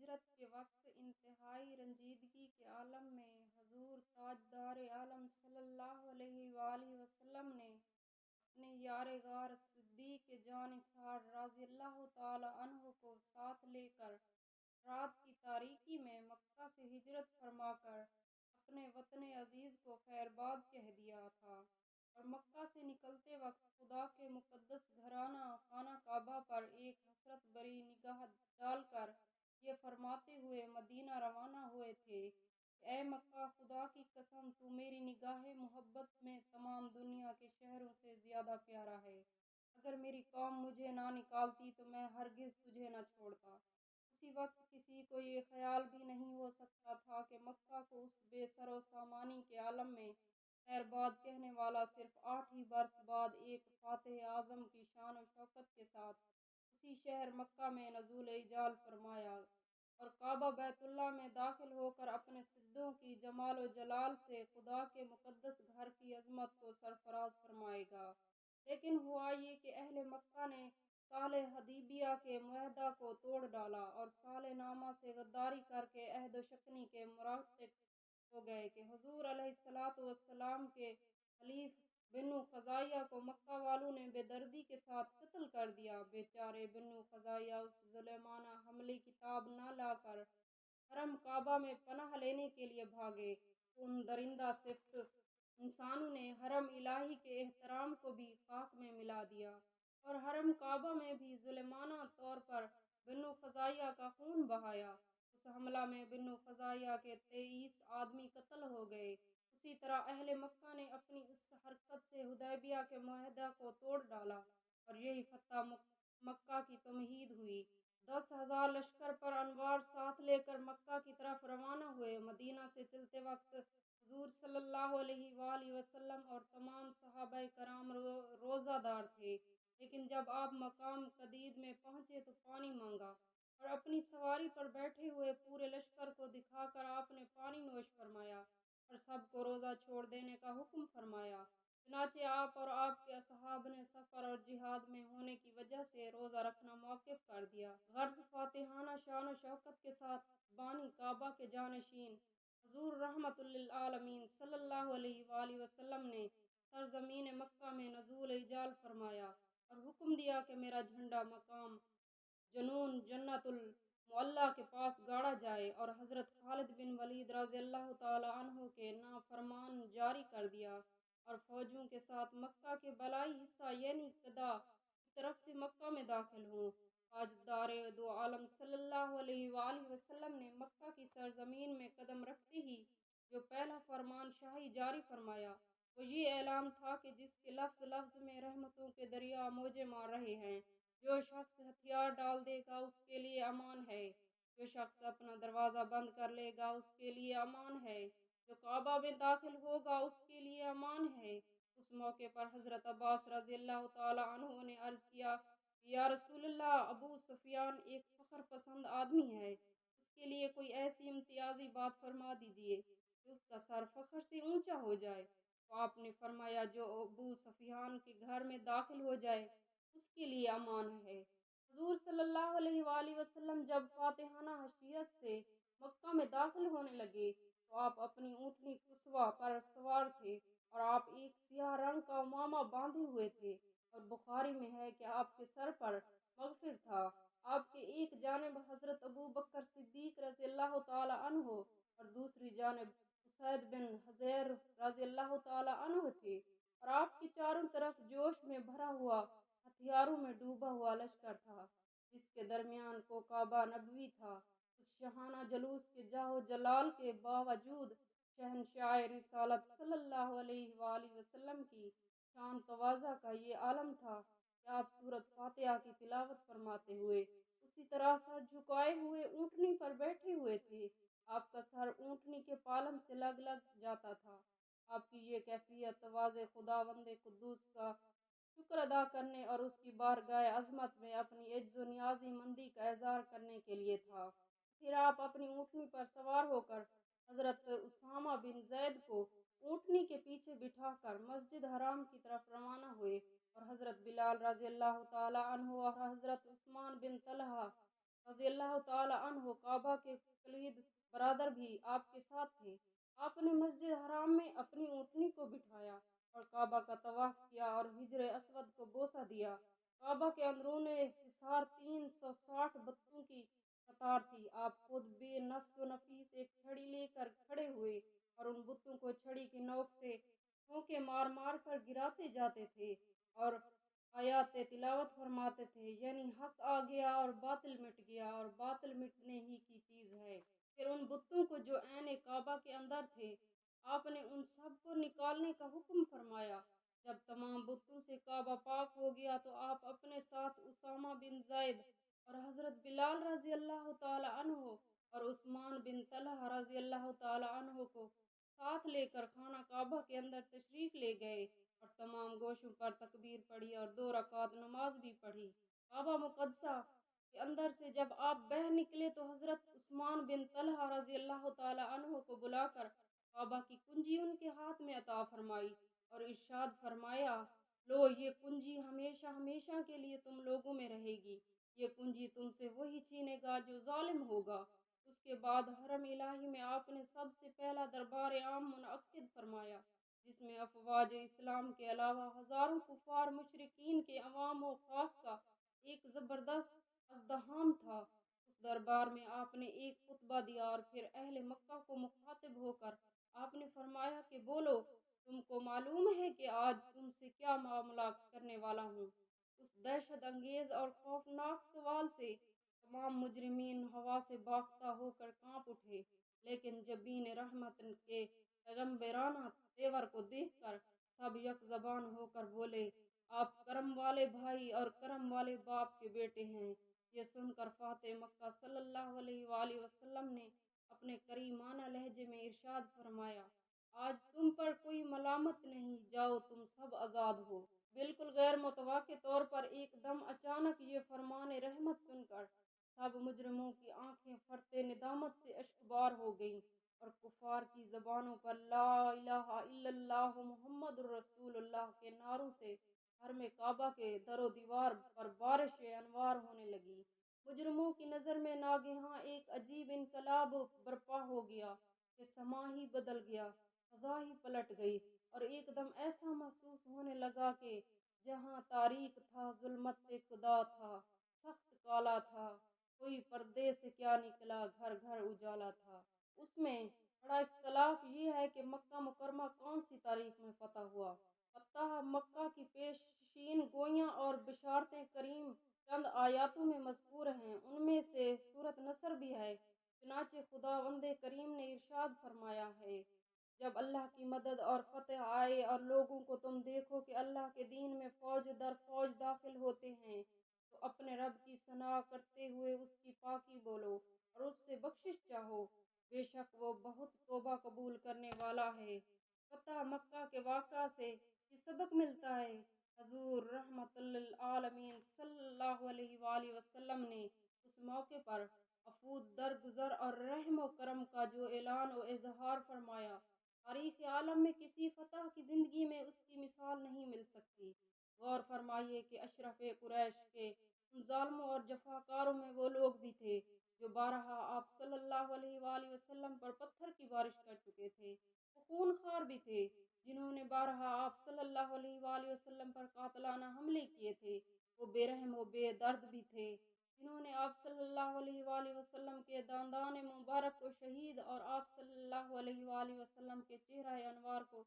ہجرت کے وقت انتہائی رنجیدگی کے عالم میں حضور تاجدار عالم صلی اللہ علیہ وآلہ وسلم نے اپنے یار غار صدیق جان نثار رضی اللہ تعالی عنہ کو ساتھ لے کر رات کی تاریکی میں مکہ سے ہجرت فرما کر اپنے وطن عزیز کو خیرباد کہہ دیا تھا، اور مکہ سے نکلتے وقت خدا کے مقدس گھرانہ خانہ کعبہ پر ایک حسرت بری نگاہ ڈال کر یہ فرماتے ہوئے مدینہ روانہ ہوئے تھے کہ اے مکہ، خدا کی قسم تو میری نگاہ محبت میں تمام دنیا کے شہروں سے زیادہ پیارا ہے۔ اگر میری قوم مجھے نہ نکالتی تو میں ہرگز تجھے نہ چھوڑتا۔ اسی وقت کسی کو یہ خیال بھی نہیں ہو سکتا تھا کہ مکہ کو اس بے سر و سامانی کے عالم میں خیرباد کہنے والا صرف 8 ہی برس بعد ایک فاتح اعظم کی شان و شوکت کے ساتھ اسی شہر مکہ میں نزول اجال فرمایا اور کعبہ بیت اللہ میں داخل ہو کر اپنے سجدوں کی جمال و جلال سے خدا کے مقدس گھر کی عظمت کو سرفراز فرمائے گا۔ لیکن ہوا یہ کہ اہل مکہ نے صالح حدیبیہ کے معاہدہ کو توڑ ڈالا اور صالح نامہ سے غداری کر کے عہد و شکنی کے مرتکب ہو گئے کہ حضور علیہ السلام کے حلیف بنو خزاعہ کو مکہ والوں نے بے دردی کے ساتھ قتل کر دیا۔ بیچارے بنو خزاعہ اس ظالمانہ حملے کی تاب نہ لا کر حرم کعبہ میں پناہ لینے کے لیے بھاگے تو ان درندہ صفت انسانوں نے حرم الہی کے احترام کو بھی خاک میں ملا دیا اور حرم کعبہ میں بھی ظالمانہ طور پر بنو خزاعہ کا خون بہایا۔ اس حملہ میں بنو خزاعہ کے 23 آدمی قتل ہو گئے۔ اسی طرح اہل مکہ نے اپنی اس حرکت سے حدیبیہ کے معاہدہ کو توڑ ڈالا اور یہی فتح مکہ کی تمہید ہوئی۔ 10,000 لشکر پر انوار ساتھ لے کر مکہ کی طرف روانہ ہوئے۔ مدینہ سے چلتے وقت حضور صلی اللہ علیہ وآلہ وسلم اور تمام صحابہ کرام روزہ دار تھے، لیکن جب آپ مقام قدید میں پہنچے تو پانی مانگا اور اپنی سواری پر بیٹھے ہوئے پورے لشکر کو دکھا کر آپ نے پانی نوش فرمایا اور سب کو روزہ چھوڑ دینے کا حکم فرمایا۔ چنانچہ آپ اور آپ کے اصحاب نے سفر اور جہاد میں ہونے کی وجہ سے روزہ رکھنا موقوف کر دیا۔ غرض فاتحانہ شان و شوکت کے ساتھ بانی کعبہ کے جانشین حضور رحمت للعالمین صلی اللہ علیہ وآلہ وسلم نے سرزمین مکہ میں نزول اجال فرمایا اور حکم دیا کہ میرا جھنڈا مقام جنون جنت المعلی کے پاس گاڑا جائے اور حضرت خالد بن ولید رضی اللہ تعالی عنہ کے فرمان جاری کر دیا اور فوجوں کے ساتھ مکہ کے بالائی حصہ یعنی قدا کی طرف سے مکہ میں داخل ہوں۔ تاجدار دو عالم صلی اللہ علیہ وآلہ وسلم نے مکہ کی سرزمین میں قدم رکھتے ہی جو پہلا فرمان شاہی جاری فرمایا وہ یہ اعلان تھا کہ جس کے لفظ لفظ میں رحمتوں کے دریا موجیں مار رہے ہیں، جو شخص ہتھیار ڈال دے گا اس کے لیے امان ہے، جو شخص اپنا دروازہ بند کر لے گا اس کے لیے امان ہے، جو کعبہ میں داخل ہوگا اس کے لیے امان ہے۔ اس موقع پر حضرت عباس رضی اللہ تعالی عنہ نے عرض کیا، یا رسول اللہ، ابو سفیان ایک فخر پسند آدمی ہے، اس کے لیے کوئی ایسی امتیازی بات فرما دیجیے کہ اس کا سر فخر سے اونچا ہو جائے۔ تو آپ نے فرمایا، جو ابو سفیان کے گھر میں داخل ہو جائے اس کے لیے امان ہے۔ حضور صلی اللہ علیہ وآلہ وسلم جب فاتحانہ حیثیت سے مکہ میں داخل ہونے لگے تو آپ اپنی اونٹنی قصوہ پر سوار تھے اور آپ ایک سیاہ رنگ کا عمامہ باندھے ہوئے تھے، اور بخاری میں ہے کہ آپ کے سر پر مغفر تھا۔ آپ کے ایک جانب حضرت ابو بکر صدیق رضی اللہ تعالی عنہ اور دوسری جانب اسید بن حضیر رضی اللہ تعالی عنہ تھے، اور آپ کے چاروں طرف جوش میں بھرا ہوا ہتھیاروں میں ڈوبا ہوا لشکر تھا، جس کے درمیان کو کعبہ نبوی تھا۔ اس شاہانہ جلوس کے جاہ و جلال کے باوجود شہنشاہ رسالت صلی اللہ علیہ وآلہ وسلم کی شان تواضع کا یہ عالم تھا کہ آپ سورۃ فاتحہ کی تلاوت فرماتے ہوئے اسی طرح سر جھکائے ہوئے اونٹنی پر بیٹھے ہوئے تھے۔ آپ کا سر اونٹنی کے پالن سے لگ جاتا تھا۔ آپ کی یہ کیفیت تواضع خداوند قدوس کا شکر ادا کرنے اور اس کی بارگاہ عظمت میں اپنی عجز و نیازی مندی کا اظہار کرنے کے لیے تھا۔ پھر آپ اپنی اونٹنی پر سوار ہو کر حضرت اسامہ بن زید کو اونٹنی کے پیچھے بٹھا کر مسجد حرام کی طرف روانہ ہوئے اور حضرت بلال رضی اللہ تعالی عنہ اور حضرت عثمان بن طلحہ رضی اللہ تعالی عنہ کعبہ کے کلید برادر بھی آپ کے ساتھ تھے۔ آپ نے مسجد حرام میں اپنی اونٹنی کو بٹھایا اور کعبہ کا طواف کیا اور حجر اسود کو بوسہ دیا۔ کعبہ کے اندرون حصار 360 بتوں کی قطار تھی۔ آپ خود بے نفس و نفیس ایک چھڑی لے کر کھڑے ہوئے اور ان بتوں کو چھڑی کی نوک سے ٹھونکے مار مار کر گراتے جاتے تھے اور آیات تلاوت فرماتے تھے، یعنی حق آ گیا اور باطل مٹ گیا اور باطل مٹنے ہی کی چیز ہے۔ پھر ان بتوں کو جو عین کعبہ کے اندر تھے، آپ نے ان سب کو نکالنے کا حکم فرمایا۔ جب تمام بتوں سے کعبہ پاک ہو گیا تو آپ اپنے ساتھ اسامہ بن زید اور حضرت بلال رضی اللہ تعالی عنہ اور عثمان بن طلحہ رضی اللہ تعالی عنہ کو ساتھ لے کر خانہ کعبہ کے اندر تشریف لے گئے اور تمام گوشوں پر تکبیر پڑھی اور 2 رکعت نماز بھی پڑھی۔ کعبہ مقدسہ کے اندر سے جب آپ باہر نکلے تو حضرت عثمان بن طلحہ رضی اللہ تعالی عنہ کو بلا کر کعبہ کی کنجی ان کے ہاتھ میں عطا فرمائی اور ارشاد فرمایا، لو یہ کنجی ہمیشہ ہمیشہ کے لیے تم لوگوں میں رہے گی۔ یہ کنجی تم سے وہی چھینے گا جو ظالم ہوگا۔ اس کے بعد حرم الہی میں آپ نے سب سے پہلا دربار عام منعقد فرمایا، جس میں افواج اسلام کے علاوہ ہزاروں کفار مشرکین کے عوام و خاص کا ایک زبردست ازدحام تھا۔ اس دربار میں آپ نے ایک خطبہ دیا اور پھر اہل مکہ کو مخاطب ہو کر آپ نے فرمایا کہ بولو، تم کو معلوم ہے کہ آج تم سے کیا معاملہ کرنے والا ہوں۔ اس دہشت انگیز اور خوفناک سوال سے تمام مجرمین ہوا سے باختہ ہو کر کانپ اٹھے، لیکن جبین رحمت کے پیغمبرانہ تیور کو دیکھ کر سب یک زبان ہو کر بولے، آپ کرم والے بھائی اور کرم والے باپ کے بیٹے ہیں۔ یہ سن کر فاتح مکہ صلی اللہ علیہ وآلہ وسلم نے اپنے کریمانہ لہجے میں ارشاد فرمایا، آج تم پر کوئی ملامت نہیں، جاؤ تم سب آزاد ہو۔ بالکل غیر متوقع طور پر ایک دم اچانک یہ فرمان رحمت سن کر سب مجرموں کی آنکھیں پھٹتے ندامت سے اشکبار ہو گئیں اور کفار کی زبانوں پر لا الہ الا اللہ محمد الرسول اللہ کے نعروں سے حرم کعبہ کے در و دیوار پر بارش انوار ہونے لگی۔ مجرموں کی نظر میں ناگہاں ایک عجیب انقلاب برپا ہو گیا کہ سما ہی بدل گیا، فضا ہی پلٹ گئی اور ایک دم ایسا محسوس ہونے لگا کہ جہاں تاریک تھا، ظلمت خدا تھا، سخت کالا تھا، کوئی پردے سے کیا نکلا، گھر گھر اجالا تھا۔ اس میں بڑا اختلاف یہ ہے کہ مکہ مکرمہ کون سی تاریخ میں فتح ہوا۔ فتح مکہ کی پیشین گوئیاں اور بشارتیں کریم چند آیاتوں میں مذکور ہیں، ان میں سے سورۃ نصر بھی ہے۔ چنانچہ خداوند کریم نے ارشاد فرمایا ہے، جب اللہ کی مدد اور فتح آئے اور لوگوں کو تم دیکھو کہ اللہ کے دین میں فوج در فوج داخل ہوتے ہیں، تو اپنے رب کی ثنا کرتے ہوئے اس کی پاکی بولو اور اس سے بخشش چاہو، بے شک وہ بہت توبہ قبول کرنے والا ہے۔ فتح مکہ کے واقعہ سے یہ سبق ملتا ہے، حضور رحمت للعالمین صلی اللہ علیہ وآلہ وسلم نے اس موقع پر عفو درگزر اور رحم و کرم کا جو اعلان و اظہار فرمایا، تاریخ عالم میں کسی فتح کی زندگی میں اس کی مثال نہیں مل سکتی۔ غور فرمائیے کہ اشرف قریش کے ان ظالموں اور جفاکاروں میں وہ لوگ بھی تھے جو بارہا آپ صلی اللہ علیہ وآلہ وسلم پر پتھر کی بارش کر چکے تھے۔ وہ خون خوار بھی تھے جنہوں نے بارہا آپ صلی اللہ علیہ وآلہ وسلم پر قاتلانہ حملے کیے تھے۔ وہ بے رحم و بے درد بھی تھے جنہوں نے آپ صلی اللہ علیہ وآلہ وسلم کے دندان مبارک کو شہید اور آپ صلی اللہ علیہ وآلہ وسلم کے چہرہ انوار کو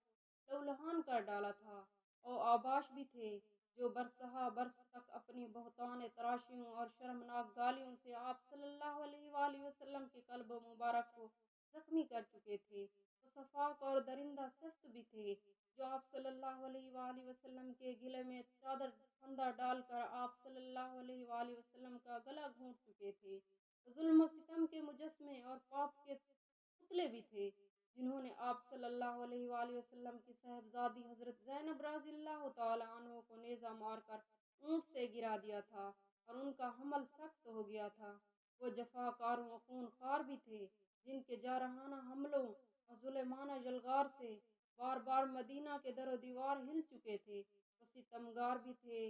لہولہان کر ڈالا تھا۔ اور آباش بھی تھے جو برسہ برس تک اپنی بہتان تراشیوں اور شرمناک گالیوں سے آپ صلی اللہ علیہ وآلہ وسلم کے قلب مبارک کو زخمی کر چکے تھے۔ وہ صفاق اور درندہ صفت بھی تھے جو آپ صلی اللہ علیہ وآلہ وسلم کے گلے میں چادر پھندا ڈال کر آپ صلی اللہ علیہ وآلہ وسلم کا گلا گھونٹ چکے تھے۔ ظلم و ستم کے مجسمے اور پاپ کے پتلے بھی تھے جنہوں نے آپ صلی اللہ علیہ وآلہ وسلم کی صاحبزادی حضرت زینب رضی اللہ تعالی عنہ کو نیزہ مار کر اونٹ سے گرا دیا تھا اور ان کا حمل سخت ہو گیا تھا۔ وہ جفاکاروں و خون خوار بھی تھے جن کے جارحانہ حملوں اور ظالمانہ یلغار سے بار بار مدینہ کے در و دیوار ہل چکے تھے۔ وہ ستمگار بھی تھے